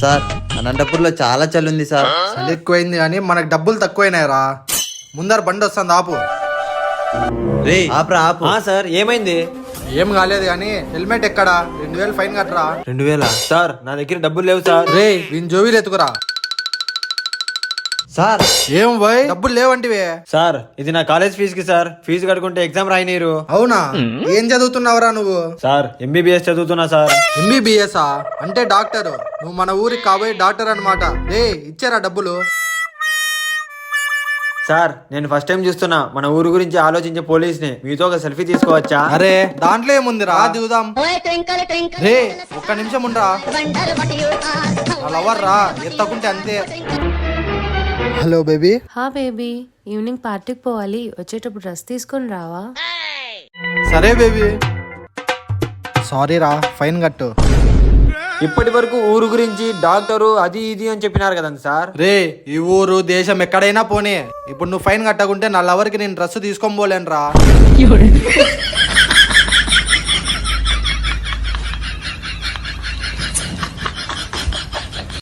Sir అనంతపూర్లో చాలా చలి ఉంది సార్. చలి ఎక్కువైంది కానీ మనకు డబ్బులు తక్కువైనాయరా. ముందర బండి వస్తుంది, ఆపు. రే ఆపురా ఆపు. సార్ ఏమైంది? ఏం కాలేదు కానీ హెల్మెట్ ఎక్కడా? 2000 ఫైన్ కట్టరా. 2000 సార్, నా దగ్గర డబ్బులు లేవు సార్. రే వీని జోబీలు ఎత్తుకురా. సార్ ఏం పోయ్ డబ్బులు లేవంటివే? సార్ ఇది నా కాలేజ్ ఫీజుకి సార్. ఫీజు కట్టుకుంటే ఎగ్జామ్ రాయనీరు. అవునా? ఏం చదువుతున్నావురా నువ్వు? సార్ ఎంబీబీఎస్ చదువుతున్నా సార్. MBBS అంటే డాక్టర్. నువ్వు మన ఊరికి కాబోయే డాక్టర్ అన్నమాట. రే ఇచ్చారా డబ్బులు? సార్ నేను ఫస్ట్ టైం చూస్తున్నా మన ఊరు గురించి ఆలోచించే పోలీస్ని. మీతో ఒక సెల్ఫీ తీసుకోవచ్చా? అరే దాంట్లో ఏముందిరా, దిగుదాం. రే ఒక్క నిమిషం ఉండరా. అలా ఎవర్రా ఎత్తకుంటే అంతే. Hello baby. హా బేబీ, ఈవినింగ్ పార్టీకి పోవాలి, వచ్చేటప్పుడు డ్రెస్ తీసుకొని రావా? సరే బేబీ. సారీ రా, ఫైన్ కట్టు. ఇప్పటి వరకు ఊరు గురించి డాక్టరు అది ఇది అని చెప్పినారు కదండి సార్. రే ఈ ఊరు దేశం ఎక్కడైనా పోనీ, ఇప్పుడు నువ్వు ఫైన్ కట్టకుంటే నా లవర్కి నేను డ్రెస్ తీసుకొని పోలేను రా.